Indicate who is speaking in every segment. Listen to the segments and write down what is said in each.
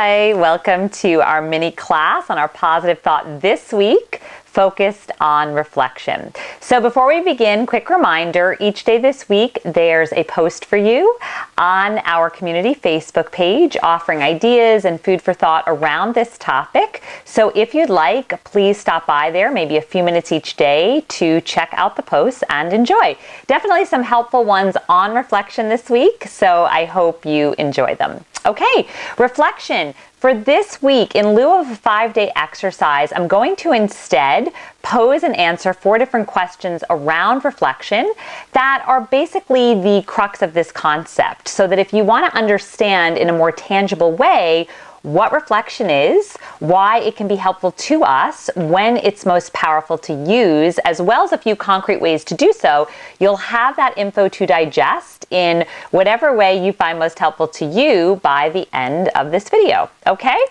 Speaker 1: Hi, welcome to our mini class on our positive thought this week, focused on reflection. So before we begin, quick reminder, each day this week there's a post for you on our community Facebook page offering ideas and food for thought around this topic. So if you'd like, please stop by there, maybe a few minutes each day to check out the posts and enjoy. Definitely some helpful ones on reflection this week, so I hope you enjoy them. Okay, reflection. For this week, in lieu of a 5-day exercise, I'm going to instead pose and answer 4 different questions around reflection that are basically the crux of this concept, so that if you want to understand in a more tangible way what reflection is, why it can be helpful to us, when it's most powerful to use, as well as a few concrete ways to do so, you'll have that info to digest in whatever way you find most helpful to you by the end of this video, okay?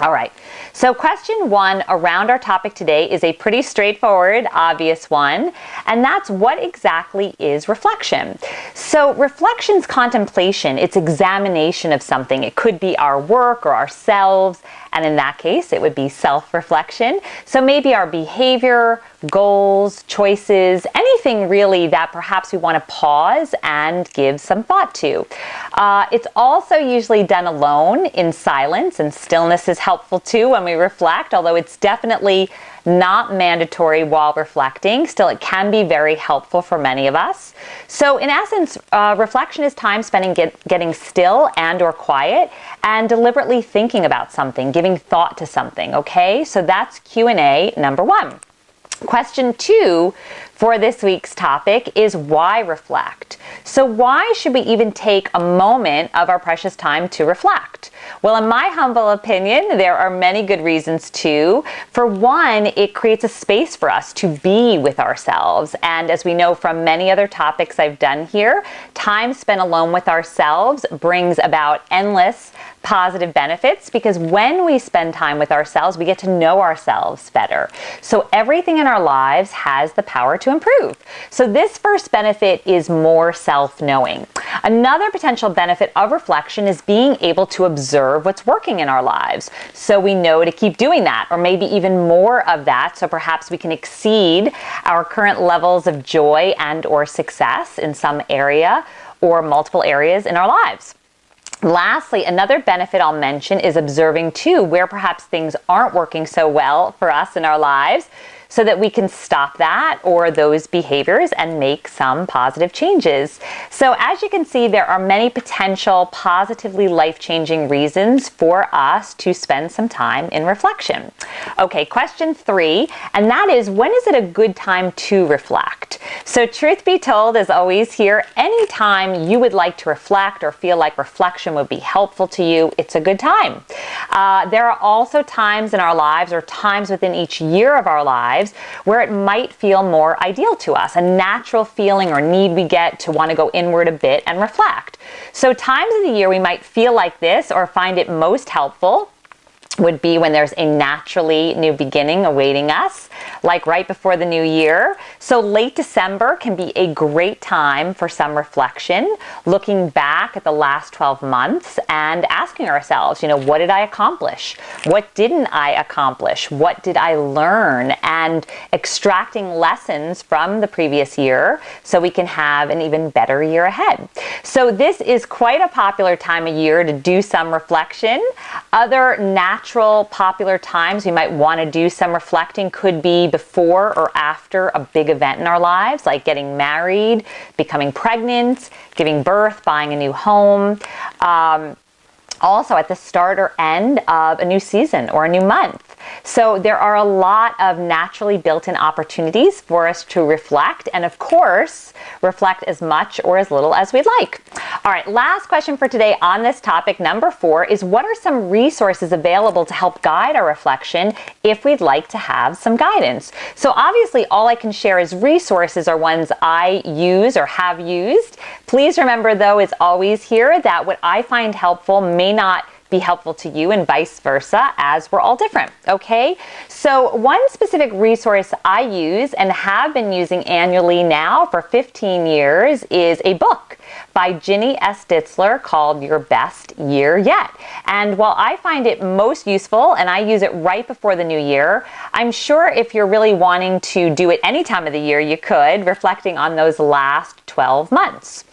Speaker 1: All right, so question 1 around our topic today is a pretty straightforward, obvious one, and that's what exactly is reflection? So reflection's contemplation, it's examination of something. It could be our work or ourselves, and in that case, it would be self-reflection. So maybe our behavior, goals, choices, anything really that perhaps we want to pause and give some thought to. It's also usually done alone in silence, and stillness is helpful too when we reflect, although it's definitely not mandatory while reflecting. Still, it can be very helpful for many of us. So in essence, reflection is time spending getting still and or quiet and deliberately thinking about something, giving thought to something, okay? So that's Q&A number 1. Question 2 for this week's topic is why reflect? So why should we even take a moment of our precious time to reflect? Well, in my humble opinion, there are many good reasons to. For one, it creates a space for us to be with ourselves. And as we know from many other topics I've done here, time spent alone with ourselves brings about endless positive benefits, because when we spend time with ourselves, we get to know ourselves better. So everything in our lives has the power to improve. So this first benefit is more self-knowing. Another potential benefit of reflection is being able to observe what's working in our lives, so we know to keep doing that, or maybe even more of that, so perhaps we can exceed our current levels of joy and or success in some area or multiple areas in our lives. Lastly, another benefit I'll mention is observing too where perhaps things aren't working so well for us in our lives, so that we can stop that or those behaviors and make some positive changes. So as you can see, there are many potential positively life-changing reasons for us to spend some time in reflection. Okay, question 3, and that is, when is it a good time to reflect? So truth be told, as always here, anytime you would like to reflect or feel like reflection would be helpful to you, it's a good time. There are also times in our lives, or times within each year of our lives, where it might feel more ideal to us, a natural feeling or need we get to want to go inward a bit and reflect. So times of the year we might feel like this or find it most helpful would be when there's a naturally new beginning awaiting us, like right before the new year. So late December can be a great time for some reflection, looking back at the last 12 months and asking ourselves, what did I accomplish? What didn't I accomplish? What did I learn? And extracting lessons from the previous year so we can have an even better year ahead. So this is quite a popular time of year to do some reflection. Other natural popular times we might want to do some reflecting could be before or after a big event in our lives, like getting married, becoming pregnant, giving birth, buying a new home. Also at the start or end of a new season or a new month. So there are a lot of naturally built-in opportunities for us to reflect, and of course, reflect as much or as little as we'd like. All right, last question for today on this topic, number 4, is what are some resources available to help guide our reflection if we'd like to have some guidance? So obviously, all I can share as resources are ones I use or have used. Please remember, though, as always here, that what I find helpful may not be helpful to you and vice versa, as we're all different, okay? So one specific resource I use and have been using annually now for 15 years is a book by Ginny S. Ditzler called Your Best Year Yet. And while I find it most useful and I use it right before the new year, I'm sure if you're really wanting to do it any time of the year, you could, reflecting on those last 12 months.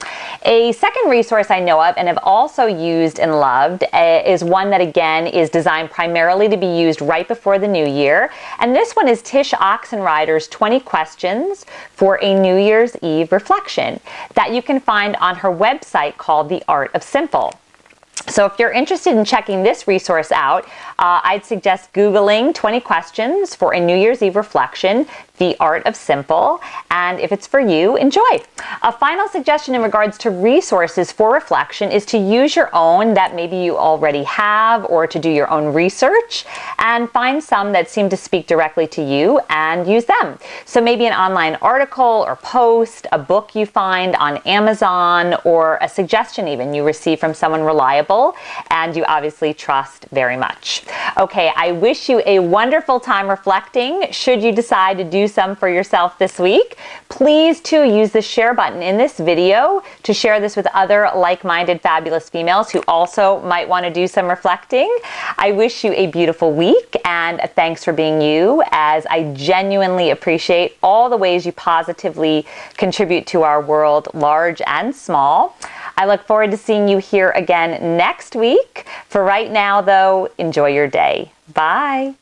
Speaker 1: A second resource I know of and have also used and loved is one that again is designed primarily to be used right before the new year. And this one is Tish Oxenrider's 20 Questions for a New Year's Eve Reflection that you can find on her website called The Art of Simple. So if you're interested in checking this resource out, I'd suggest Googling 20 Questions for a New Year's Eve Reflection, The Art of Simple, and if it's for you, enjoy. A final suggestion in regards to resources for reflection is to use your own that maybe you already have, or to do your own research and find some that seem to speak directly to you and use them. So maybe an online article or post, a book you find on Amazon, or a suggestion even you receive from someone reliable and you obviously trust very much. Okay, I wish you a wonderful time reflecting. Should you decide to do some for yourself this week, please too use the share button in this video to share this with other like-minded fabulous females who also might want to do some reflecting. I wish you a beautiful week and thanks for being you, as I genuinely appreciate all the ways you positively contribute to our world, large and small. I look forward to seeing you here again next week. For right now though, enjoy your day. Bye.